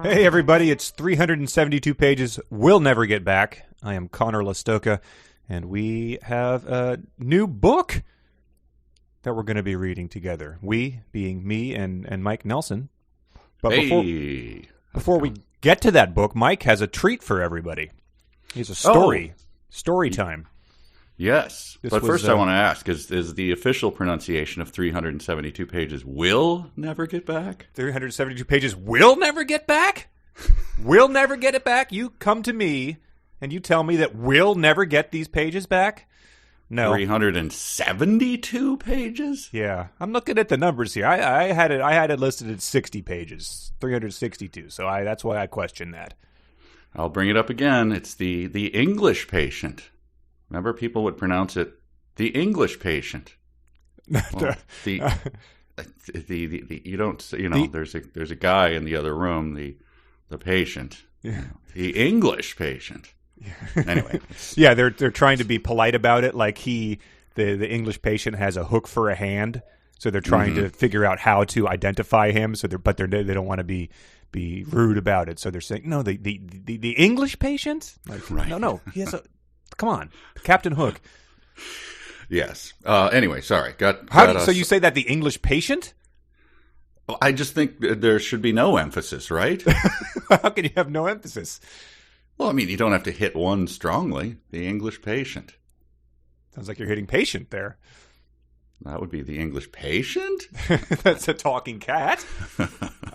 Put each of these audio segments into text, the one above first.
Hey everybody, it's 372 pages. We'll never get back. I am Connor Listoka, and we have a new book that we're going to be reading together. We being me and Mike Nelson. But before we get to that book, Mike has a treat for everybody. He has a story time. Yes, but first I want to ask, is the official pronunciation of 372 pages will never get back? 372 pages will never get back? We'll never get it back? You come to me and you tell me that we'll never get these pages back? No. 372 pages? Yeah, I'm looking at the numbers here. I had it listed at 60 pages, 362. So that's why I question that. I'll bring it up again. It's the English Patient. Remember, people would pronounce it the English Patient. Well, there's a guy in the other room, the patient, the English patient. Anyway, yeah, they're trying to be polite about it, like the English patient has a hook for a hand, so they're trying to figure out how to identify him. So they don't want to be rude about it. So they're saying no, the English patient. Like, right. No, he has a. Come on, Captain Hook. Yes. Anyway, sorry. So you say that the English patient? I just think there should be no emphasis, right? How can you have no emphasis? Well, I mean, you don't have to hit one strongly. The English Patient. Sounds like you're hitting patient there. That would be the English Patient? That's a talking cat.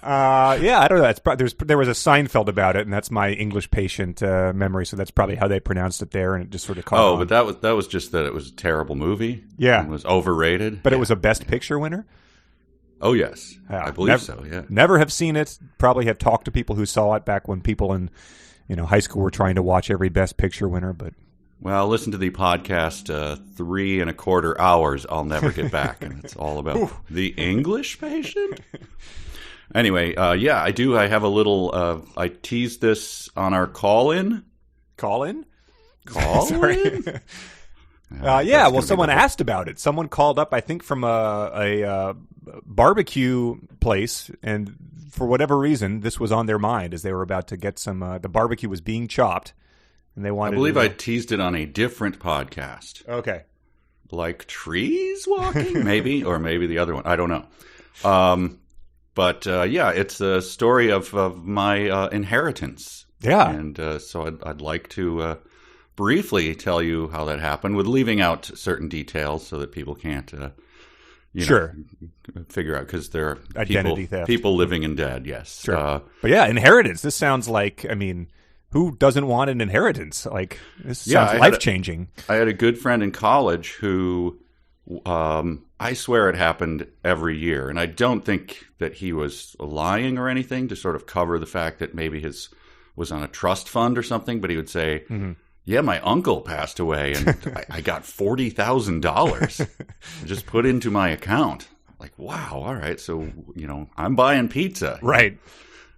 Yeah, I don't know. There was a Seinfeld about it, and that's my English Patient memory. So that's probably how they pronounced it there, and it just sort of caught on. But that was just that it was a terrible movie. Yeah, it was overrated. But it was a Best Picture winner. Oh yes, I believe so. Yeah, never have seen it. Probably have talked to people who saw it back when people in high school were trying to watch every Best Picture winner, but. Well, listen to the podcast 3.25 hours. I'll never get back, and it's all about the English Patient. Anyway, I do. I have a little. I teased this on our call-in. Call-in? Call-in? Well, someone asked about it. Someone called up, I think, from a barbecue place, and for whatever reason, this was on their mind as they were about to get some. The barbecue was being chopped. And they wanted. I believe I teased it on a different podcast. Okay. Like trees walking, maybe, or maybe the other one. I don't know. But it's a story of my inheritance. Yeah. And so I'd like to briefly tell you how that happened, with leaving out certain details so that people can't, figure out, because there are identity theft. People living and dead. Yes. Sure. But yeah, inheritance. This sounds like. I mean. Who doesn't want an inheritance? Like, this sounds life-changing. I had a good friend in college who, I swear it happened every year. And I don't think that he was lying or anything to sort of cover the fact that maybe his was on a trust fund or something. But he would say, yeah, my uncle passed away and I got $40,000 just put into my account. Like, wow, all right. So, I'm buying pizza. Right.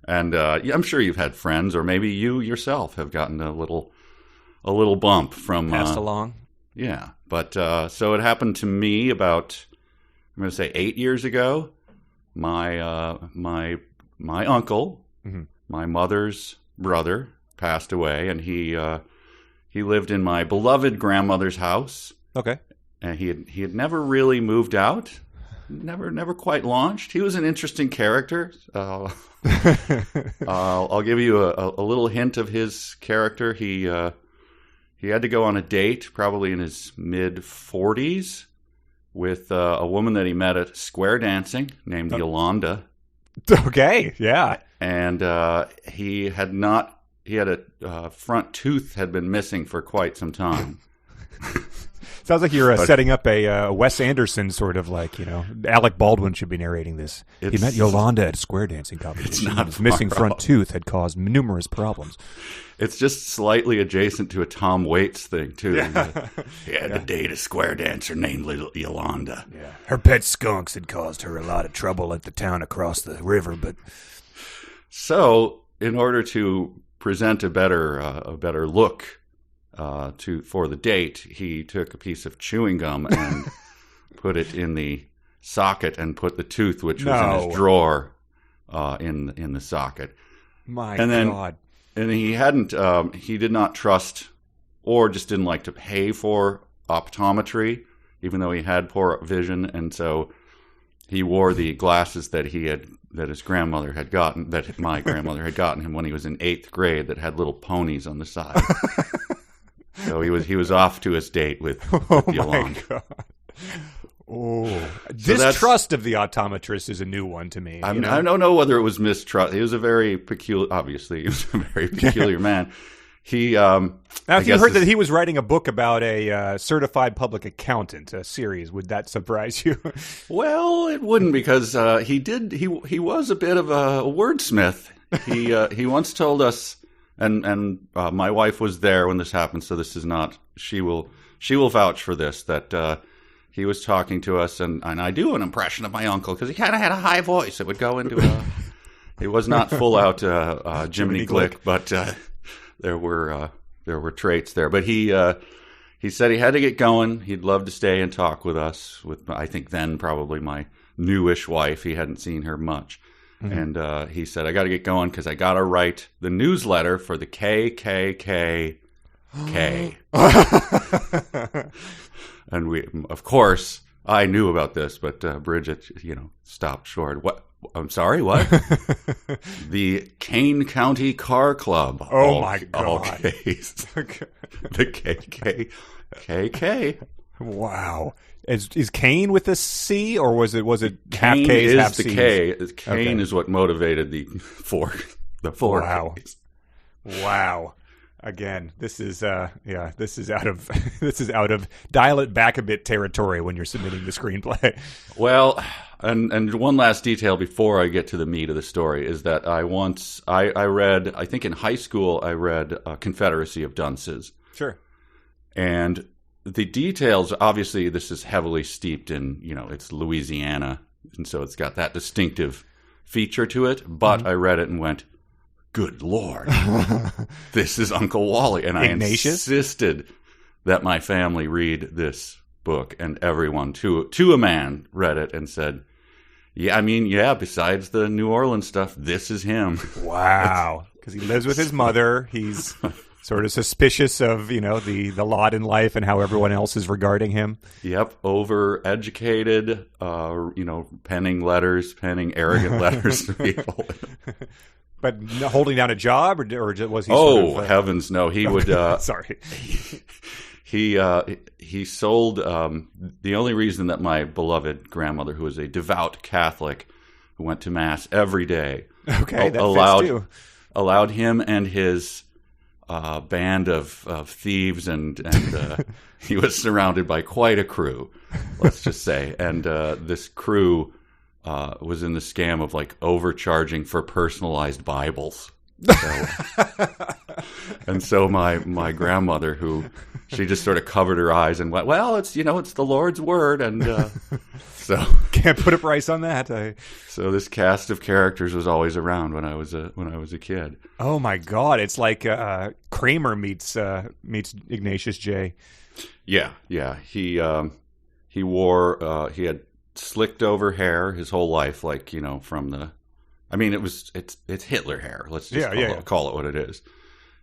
And I'm sure you've had friends, or maybe you yourself have gotten a little bump from passed along. Yeah, but so it happened to me about, I'm going to say 8 years ago. My uncle, my mother's brother, passed away, and he lived in my beloved grandmother's house. Okay, and he had never really moved out. Never quite launched. He was an interesting character. I'll give you a little hint of his character. He had to go on a date, probably in his mid-40s, with a woman that he met at square dancing named Yolanda. Okay, yeah. And he had a front tooth had been missing for quite some time. Sounds like you're setting up a Wes Anderson sort of like, Alec Baldwin should be narrating this. He met Yolanda at a square dancing competition. His missing front tooth had caused numerous problems. It's just slightly adjacent to a Tom Waits thing, too. Yeah. He had to date a square dancer named Little Yolanda. Yeah. Her pet skunks had caused her a lot of trouble at the town across the river, but... So, in order to present a better look... for the date, he took a piece of chewing gum and put it in the socket and put the tooth, which was in his drawer, in the socket. My And then- God. And he did not trust or just didn't like to pay for optometry, even though he had poor vision. And so he wore the glasses that his grandmother had gotten, that my grandmother had gotten him when he was in 8th grade, that had little ponies on the side. So he was off to his date with Oh the my alarm. God. Oh, that's- distrust of the optometrist is a new one to me. I don't know whether it was mistrust. He was a very peculiar. Obviously, he was a very peculiar man. He Now, I if you guess heard that this- he was writing a book about a certified public accountant, a series, would that surprise you? Well, it wouldn't, because he was a bit of a wordsmith. He once told us, and my wife was there when this happened, so this is not. She will vouch for this, that he was talking to us, and I do an impression of my uncle because he kind of had a high voice. It would go into a. It was not full out Jiminy Glick, but there were traits there. But he said he had to get going. He'd love to stay and talk with us. With, I think, then probably my newish wife. He hadn't seen her much. Mm-hmm. And he said, I got to get going because I got to write the newsletter for the KKK. And we, of course, I knew about this, but Bridget, stopped short. What? I'm sorry, what? The Kane County Car Club. Oh, my God. Okay. The KK. Wow. Is Kane with a C, or was it half Kane K's, is half the C's? K. Kane Okay. is what motivated the four Wow. Ks. Wow. Again, this is out of dial it back a bit territory when you're submitting the screenplay. Well, and one last detail before I get to the meat of the story is that I read, I think in high school, I read Confederacy of Dunces. Sure. And the details, obviously, this is heavily steeped in, it's Louisiana, and so it's got that distinctive feature to it. But I read it and went, good Lord, this is Uncle Wally. And Ignatius? I insisted that my family read this book, and everyone, to a man, read it and said, besides the New Orleans stuff, this is him. Wow. Because he lives with his mother. He's sort of suspicious of, the lot in life and how everyone else is regarding him. Yep, overeducated, penning arrogant letters to people. But holding down a job, or was he Oh, sort of, heavens, no. He would... sorry. He sold... the only reason that my beloved grandmother, who was a devout Catholic, who went to Mass every day, Okay, that fits too. allowed him and his band of thieves, and he was surrounded by quite a crew, let's just say. And this crew was in the scam of overcharging for personalized Bibles. And so my grandmother, who she just sort of covered her eyes and went, well, it's the Lord's word, and so Can't put a price on that. so this cast of characters was always around when I was a kid. Oh my God! It's like Kramer meets Ignatius J. Yeah. He wore he had slicked over hair his whole life, from the. I mean, it's Hitler hair. Let's just call it what it is.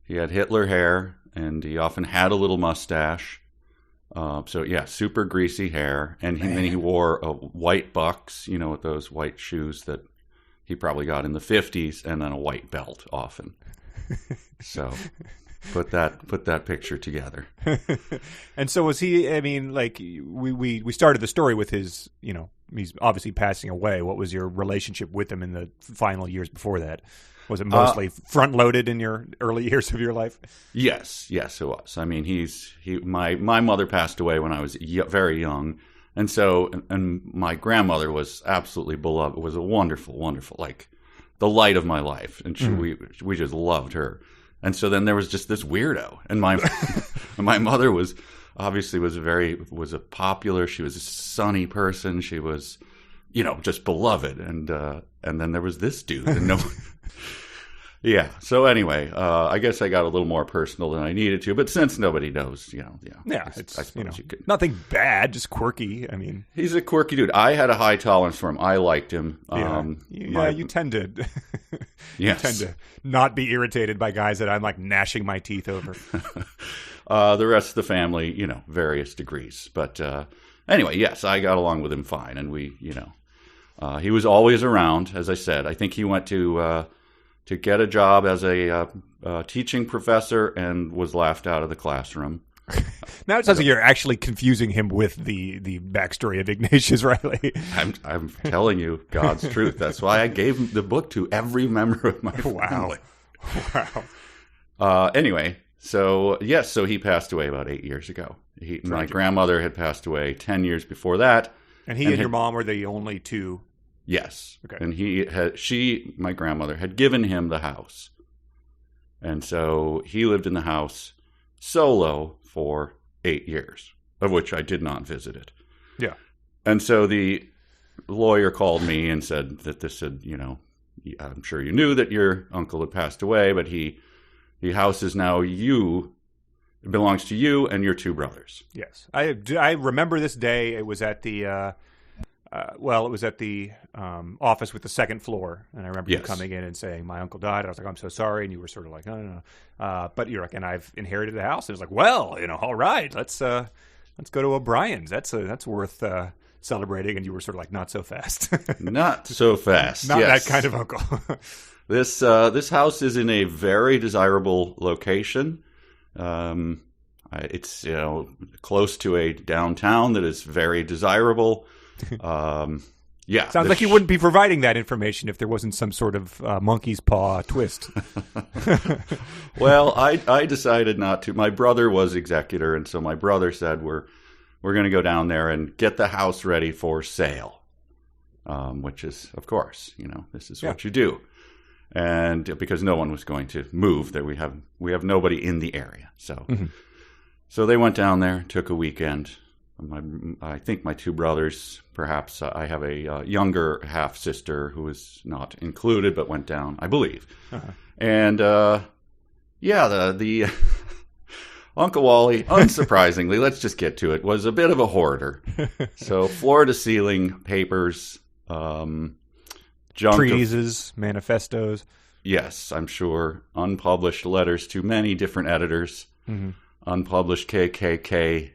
He had Hitler hair, and he often had a little mustache. So yeah, super greasy hair, and then he wore white bucks, with those white shoes that he probably got in the 50s, and then a white belt often. So put that picture together. And so was he? I mean, we started the story with his, he's obviously passing away. What was your relationship with him in the final years before that? Was it mostly front loaded in your early years of your life? Yes, it was. I mean, my mother passed away when I was very young, and my grandmother was absolutely beloved. Was a wonderful, the light of my life, and we just loved her. And so then there was just this weirdo, and my mother was obviously was a popular. She was a sunny person. She was, just beloved, and then there was this dude, and no. Yeah. So anyway, I guess I got a little more personal than I needed to, but since nobody knows, Yeah, it's I suppose you could. nothing bad, just quirky. I mean, He's a quirky dude. I had a high tolerance for him. I liked him. you tend to. Yes. tend to not be irritated by guys that I'm like gnashing my teeth over. The rest of the family, various degrees. But anyway, yes, I got along with him fine. And we, he was always around, as I said. I think he went to get a job as a teaching professor and was laughed out of the classroom. Now it sounds like you're actually confusing him with the backstory of Ignatius Reilly. I'm telling you God's truth. That's why I gave the book to every member of my family. Wow. Anyway, so yes, so he passed away about 8 years ago. My grandmother had passed away 10 years before that. And he and your mom were the only two? Yes. Okay. And my grandmother, had given him the house. And so he lived in the house solo for 8 years, of which I did not visit it. Yeah. And so the lawyer called me and said that this had, I'm sure you knew that your uncle had passed away, but the house is now it belongs to you and your two brothers. Yes. I remember this day. It was at the office with the second floor, and I remember you coming in and saying, "My uncle died." I was like, "I'm so sorry," and you were sort of like, "No." But you're like, "And I've inherited the house." And it was like, "Well, all right, let's go to O'Brien's. That's worth celebrating." And you were sort of like, "Not so fast." Not so fast. Not that kind of uncle. This house is in a very desirable location. It's close to a downtown that is very desirable. Sounds like you wouldn't be providing that information if there wasn't some sort of monkey's paw twist. Well, I decided not to. My brother was executor, and so my brother said we're going to go down there and get the house ready for sale, which is, of course, this is what you do. And because no one was going to move, that we have nobody in the area, so so they went down there, took a weekend. I think my two brothers, perhaps I have a younger half sister who is not included, but went down, I believe. Uh-huh. And the Uncle Wally, unsurprisingly, let's just get to it, was a bit of a hoarder. So floor to ceiling papers. Junk treatises, manifestos. Yes, I'm sure. Unpublished letters to many different editors. Mm-hmm. Unpublished KKK.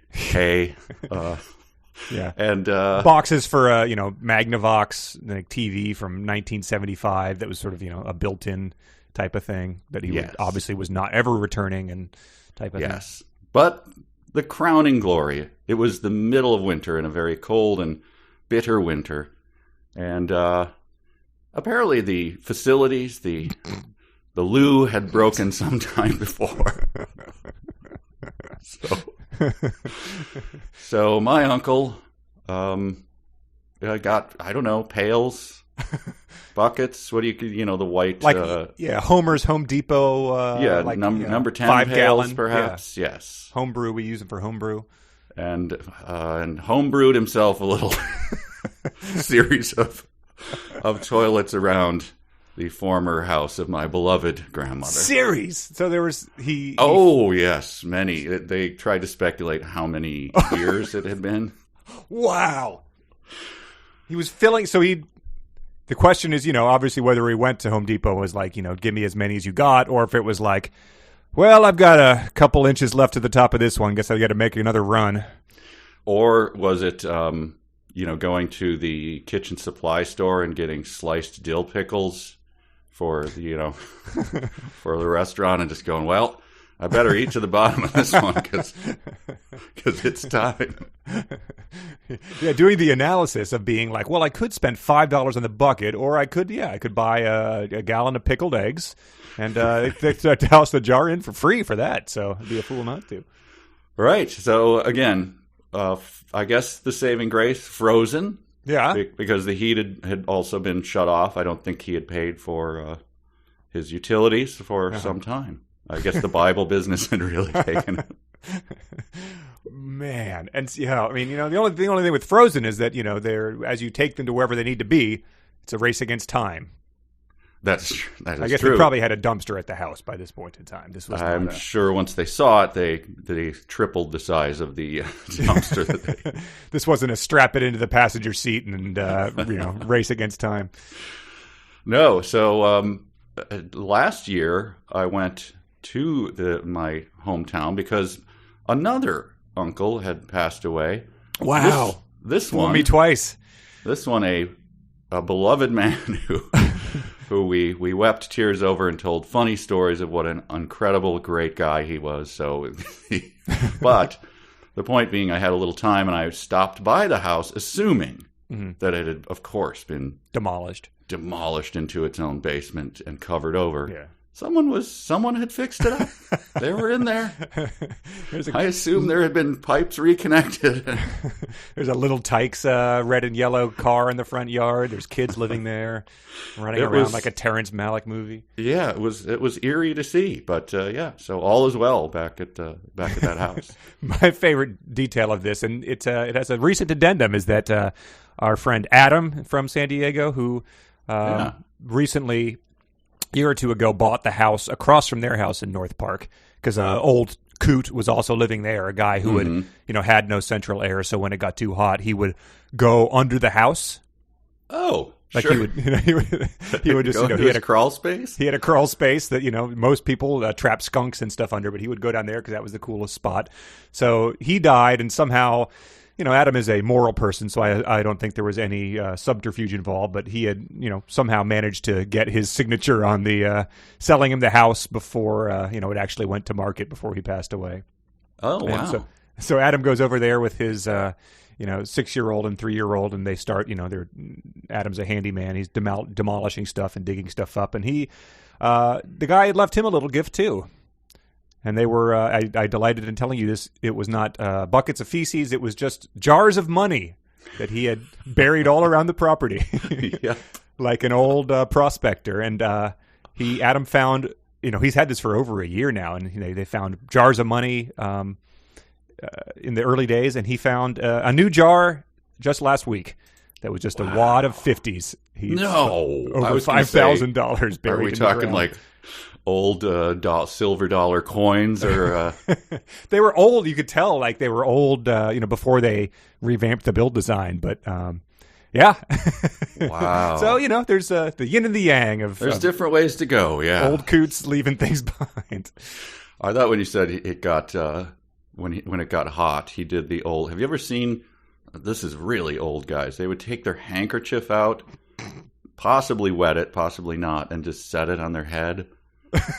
Yeah. And boxes for Magnavox TV from 1975 that was sort of a built-in type of thing that he obviously was not ever returning and type of thing. Yes. But the crowning glory, it was the middle of winter in a very cold and bitter winter. And apparently the facilities, the loo had broken some time before. So my uncle got, I don't know, pails, buckets. What do you, the white, Homer's Home Depot. Number 10 5 pails, gallon, perhaps. Yeah. Yes, homebrew. We use them for homebrew, and homebrewed himself a little series of toilets around the former house of my beloved grandmother. Series. So there was yes, many. They tried to speculate how many years it had been. Wow. He was filling. So the question is, obviously whether he went to Home Depot was like, give me as many as you got, or if it was like, well, I've got a couple inches left to the top of this one. Guess I got to make another run. Or was it, going to the kitchen supply store and getting sliced dill pickles for the, for the restaurant and just going, well, I better eat to the bottom of this one because it's time. Yeah, doing the analysis of being like, well, I could spend $5 on the bucket, or I could buy a gallon of pickled eggs and toss the jar in for free for that. So I'd be a fool not to. Right. So again, I guess the saving grace, frozen. Yeah. Because the heat had also been shut off. I don't think he had paid for his utilities for some time. I guess the Bible business had really taken it. Man. And the only thing with frozen is that, they're, as you take them to wherever they need to be, it's a race against time. That is I guess true. They probably had a dumpster at the house by this point in time. I'm sure once they saw it, they tripled the size of the dumpster. This wasn't a strap it into the passenger seat and race against time. No. So last year I went to my hometown because another uncle had passed away. Wow. This Fool one, me twice. This one, a beloved man who we wept tears over and told funny stories of what an incredible, great guy he was. So, but the point being, I had a little time and I stopped by the house, assuming that it had, of course, been Demolished into its own basement and covered over. Yeah. Someone had fixed it up. They were in there. I assume there had been pipes reconnected. There's a little Tykes red and yellow car in the front yard. There's kids living there, running around like a Terrence Malick movie. Yeah, it was eerie to see, but yeah. So all is well back at that house. My favorite detail of this, and it has a recent addendum, is that our friend Adam from San Diego, who recently, a year or two ago, bought the house across from their house in North Park because old Coot was also living there, a guy who had no central air, so when it got too hot, he would go under the house. Oh, like sure. he would just he had a crawl space. He had a crawl space that most people trap skunks and stuff under, but he would go down there because that was the coolest spot. So he died, and somehow, Adam is a moral person, so I don't think there was any subterfuge involved, but he had, somehow managed to get his signature on the selling him the house before, it actually went to market before he passed away. Oh, wow. And so Adam goes over there with his, 6-year-old and 3-year-old, and they start, Adam's a handyman. He's demolishing stuff and digging stuff up, and the guy had left him a little gift too. And they were, I delighted in telling you this, it was not buckets of feces, it was just jars of money that he had buried all around the property. Yep. Like an old prospector. And Adam found, he's had this for over a year now, and they found jars of money in the early days, and he found a new jar just last week that was just a wad of 50s. Over $5,000 buried. Are we in talking the ground. like old silver dollar coins, or they were old? You could tell, like they were old, before they revamped the build design. But yeah, wow. So there's the yin and the yang of there's different ways to go. Yeah, old Coots leaving things behind. I thought when you said it got when it got hot, he did the old. Have you ever seen? This is really old guys. They would take their handkerchief out, possibly wet it, possibly not, and just set it on their head.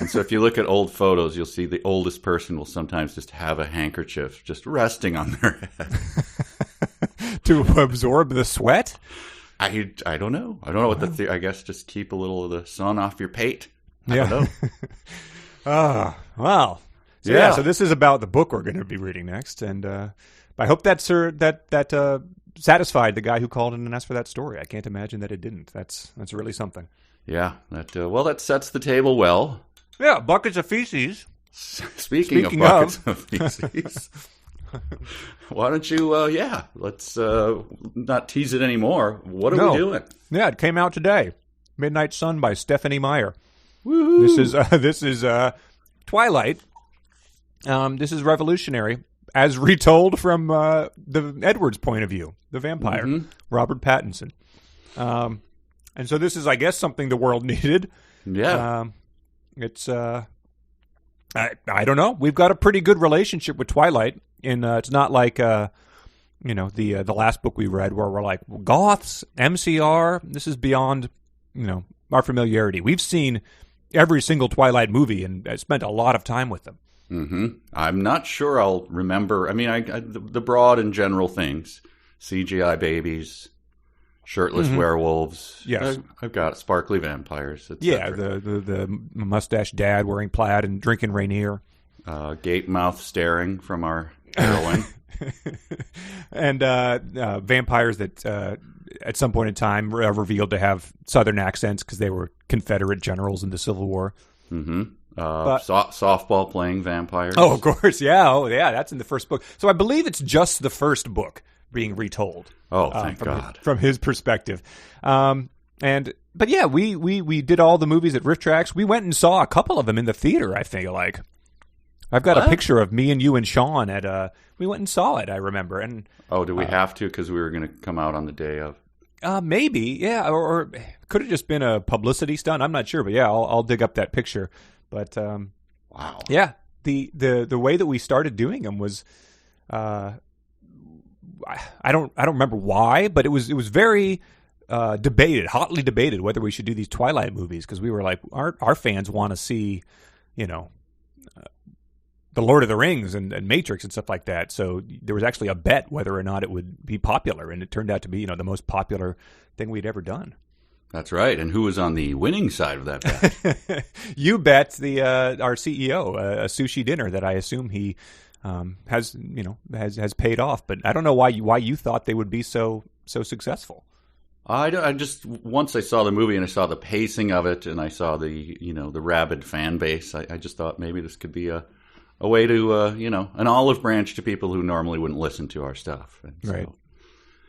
And so if you look at old photos, you'll see the oldest person will sometimes just have a handkerchief just resting on their head. To absorb the sweat? I don't know. I don't know what I guess just keep a little of the sun off your pate. I don't know. Oh, wow. So, yeah, so this is about the book we're going to be reading next. And I hope that satisfied the guy who called in and asked for that story. I can't imagine that it didn't. That's really something. Yeah, that sets the table well. Yeah, buckets of feces. Speaking of buckets of feces, why don't you, let's not tease it anymore. What are we doing? Yeah, it came out today. Midnight Sun by Stephenie Meyer. Woohoo! This is Twilight. This is revolutionary, as retold from the Edwards point of view, the vampire, Robert Pattinson. And so this is, I guess, something the world needed. Yeah. It's, I don't know. We've got a pretty good relationship with Twilight. It's not like, the last book we read where we're like, goths, MCR, this is beyond, our familiarity. We've seen every single Twilight movie and spent a lot of time with them. Mm-hmm. I'm not sure I'll remember. I mean, the broad and general things, CGI babies, shirtless werewolves. Yes, I've got sparkly vampires. Yeah, the mustache dad wearing plaid and drinking Rainier. Gape mouth staring from our heroine. And vampires that at some point in time revealed to have Southern accents because they were Confederate generals in the Civil War. Mm-hmm. Softball playing vampires. Oh, of course. Yeah. Oh, yeah. That's in the first book. So I believe it's just the first book being retold. Oh, thank God. From his perspective. But yeah, we did all the movies at Riff Tracks. We went and saw a couple of them in the theater, I feel like. I've got a picture of me and you and Sean at we went and saw it, I remember. And do we have to because we were going to come out on the day of? Maybe, yeah, or could have just been a publicity stunt. I'm not sure, but yeah, I'll dig up that picture. But Wow. yeah, the way that we started doing them was, I don't remember why, but it was very debated, hotly debated, whether we should do these Twilight movies, because we were like, our fans want to see, you know, the Lord of the Rings and Matrix and stuff like that. So there was actually a bet whether or not it would be popular, and it turned out to be, the most popular thing we'd ever done. That's right. And who was on the winning side of that bet? You bet the our CEO, a sushi dinner that I assume he has paid off. But I don't know why you thought they would be so successful. I just, once I saw the movie and I saw the pacing of it and I saw the rabid fan base, I just thought maybe this could be a way to, an olive branch to people who normally wouldn't listen to our stuff. And so right.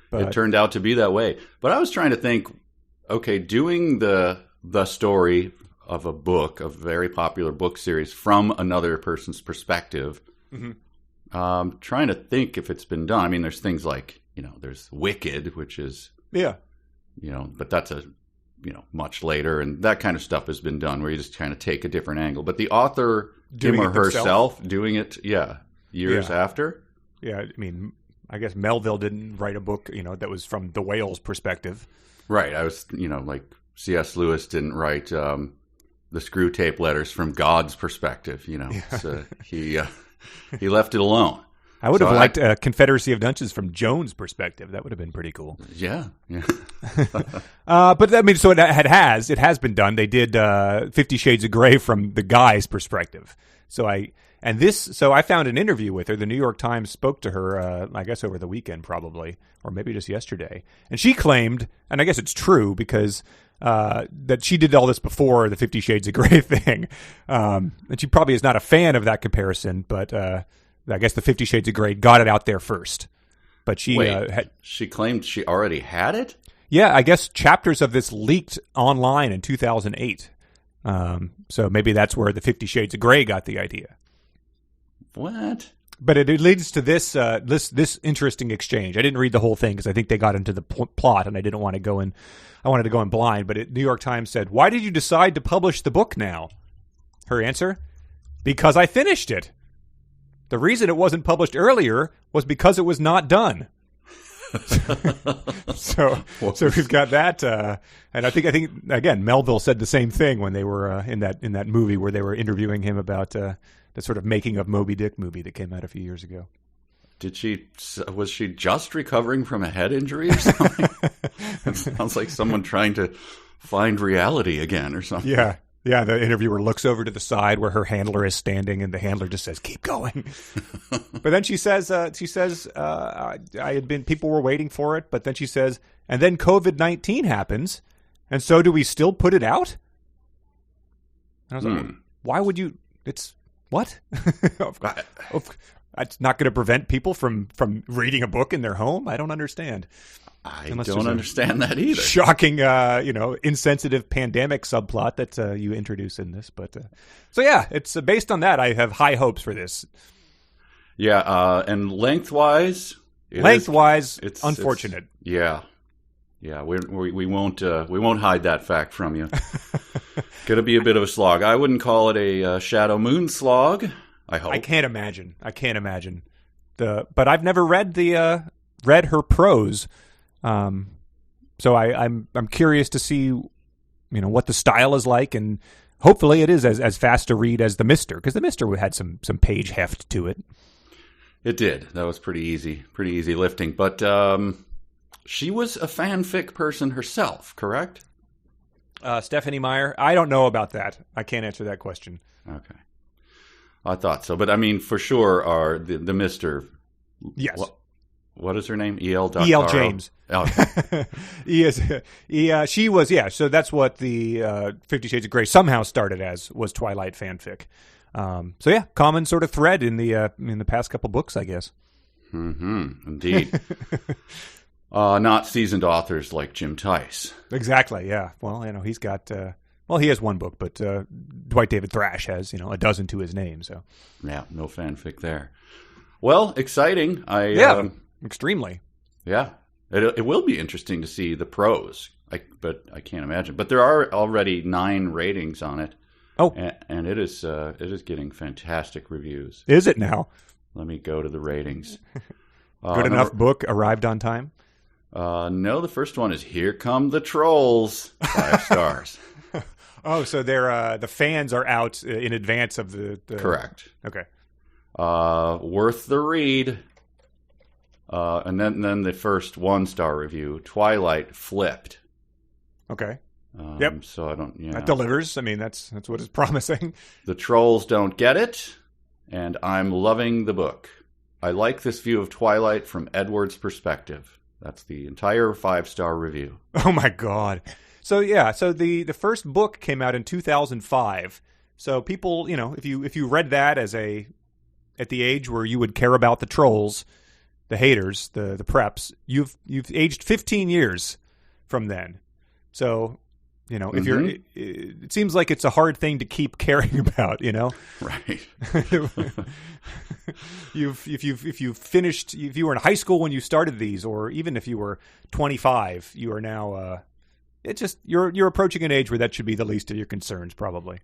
But it turned out to be that way. But I was trying to think, okay, doing the story of a book, a very popular book series, from another person's perspective, trying to think if it's been done. I mean, there's things like, there's Wicked, which is, yeah, but that's much later, and that kind of stuff has been done where you just kind of take a different angle. But the author, him or herself, doing it, years after. Yeah, I mean, I guess Melville didn't write a book, that was from the whale's perspective. Right. I was, like C.S. Lewis didn't write the Screw Tape Letters from God's perspective. So he left it alone. I would have liked Confederacy of Dungeons from Jones' perspective. That would have been pretty cool. Yeah. But I mean, so it has been done. They did 50 Shades of Grey from the guy's perspective. So I found an interview with her. The New York Times spoke to her, I guess over the weekend probably, or maybe just yesterday. And she claimed, and I guess it's true because that she did all this before the 50 Shades of Grey thing. And she probably is not a fan of that comparison, but I guess the 50 Shades of Grey got it out there first. But she she claimed she already had it? Yeah, I guess chapters of this leaked online in 2008. So maybe that's where the 50 Shades of Grey got the idea. What? But it leads to this interesting exchange. I didn't read the whole thing because I think they got into the plot, and I didn't want to go in. I wanted to go in blind. But New York Times said, "Why did you decide to publish the book now?" Her answer: "Because I finished it. The reason it wasn't published earlier was because it was not done." so we've got that, and I think again Melville said the same thing when they were in that movie where they were interviewing him about the sort of making of Moby Dick movie that came out a few years ago. Was she just recovering from a head injury or something? It sounds like someone trying to find reality again or something. Yeah. Yeah, the interviewer looks over to the side where her handler is standing, and the handler just says, "Keep going." But then she says, people were waiting for it, but then she says, and then COVID-19 happens, and so do we still put it out? And I was like, why would you? It's what? It's not going to prevent people from reading a book in their home? I don't understand. I don't understand that either. Shocking, insensitive pandemic subplot that you introduce in this. But so yeah, it's based on that. I have high hopes for this. Yeah, and lengthwise, it's unfortunate. Yeah. We won't hide that fact from you. Going to be a bit of a slog. I wouldn't call it a Shadow Moon slog. I hope. I can't imagine. But I've never read read her prose. So I'm curious to see, what the style is like, and hopefully it is as fast to read as The Mister, because The Mister had some page heft to it. It did. That was pretty easy lifting. But she was a fanfic person herself, correct? Stephanie Meyer. I don't know about that. I can't answer that question. Okay, I thought so, but I mean, for sure, are the Mister. Yes. What is her name? E.L. James. Oh. She was, yeah. So that's what the 50 Shades of Grey somehow started as, was Twilight fanfic. So yeah, common sort of thread in the past couple books, I guess. Mm-hmm. Indeed. Not seasoned authors like Jim Tice. Exactly. Yeah. Well, he's got. He has one book, but Dwight David Thrash has a dozen to his name. So yeah, no fanfic there. Well, exciting. Extremely. Yeah. It will be interesting to see the pros, but I can't imagine. But there are already 9 ratings on it. Oh, and it is getting fantastic reviews. is it now? Let me go to the ratings. Good enough book, arrived on time? No, the first one is Here Come the Trolls, 5 stars. Oh, so they're the fans are out in advance of the... Correct. Okay. Worth the read. And then the first 1-star review, Twilight Flipped. Okay. Yep. So I don't. That delivers. I mean, that's what it's promising. The trolls don't get it, and I'm loving the book. I like this view of Twilight from Edward's perspective. That's the entire 5-star review. Oh my God. So yeah. So the first book came out in 2005. So people, if you read that at the age where you would care about the trolls, the haters, the preps, you've aged 15 years from then. So. If you're, it seems like it's a hard thing to keep caring about, Right. If you were in high school when you started these, or even if you were 25, you are now, you're approaching an age where that should be the least of your concerns, probably.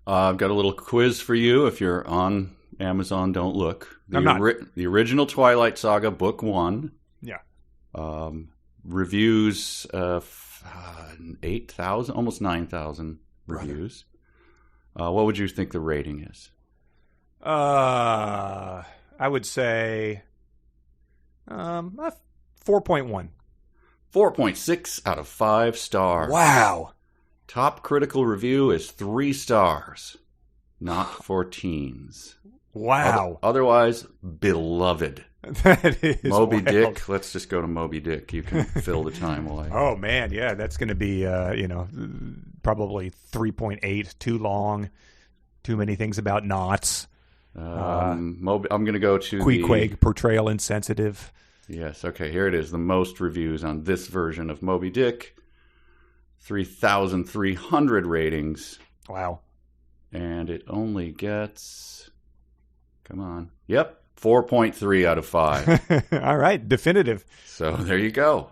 I've got a little quiz for you. If you're on Amazon, don't look. I'm not. The original Twilight Saga, book 1. Yeah. Reviews, 8,000, almost 9,000 reviews. What would you think the rating is? I would say 4.1. 4.6 out of 5 stars. Wow. Top critical review is 3 stars, not for teens. Wow. Otherwise, beloved. That is Moby wild. Dick. Let's just go to Moby Dick. You can fill the time while I... Oh man, yeah, that's going to be probably 3.8, too long, too many things about knots. I'm going to go to Queequeg portrayal insensitive. Yes, okay, here it is. The most reviews on this version of Moby Dick. 3,300 ratings. Wow. And it only gets... Come on. Yep. 4.3 out of 5. All right, definitive. So there you go.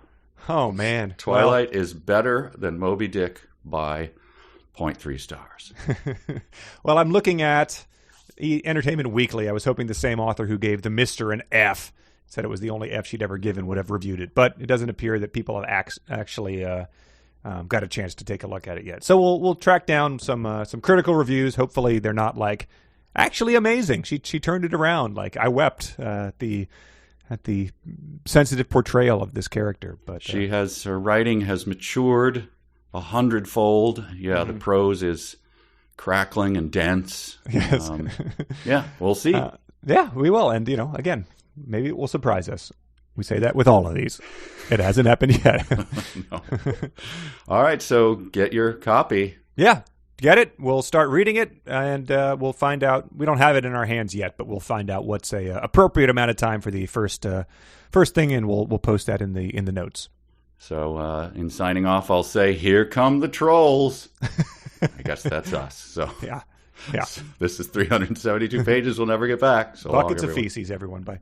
Oh, man. Twilight is better than Moby Dick by 0.3 stars. Well, I'm looking at Entertainment Weekly. I was hoping the same author who gave The Mister an F, said it was the only F she'd ever given, would have reviewed it. But it doesn't appear that people have actually got a chance to take a look at it yet. So we'll track down some critical reviews. Hopefully they're not like... Actually amazing. She turned it around. Like I wept at the sensitive portrayal of this character. But her writing has matured 100-fold. Yeah, the prose is crackling and dense. Yes. Yeah, we'll see. Yeah, we will. And again, maybe it will surprise us. We say that with all of these. It hasn't happened yet. No. All right, so get your copy. Yeah. Get it? We'll start reading it, and we'll find out. We don't have it in our hands yet, but we'll find out what's a appropriate amount of time for the first thing, and we'll post that in the notes. So in signing off, I'll say, "Here come the trolls." I guess that's us. So yeah. This is 372 pages. We'll never get back. So buckets of feces, everyone. Bye.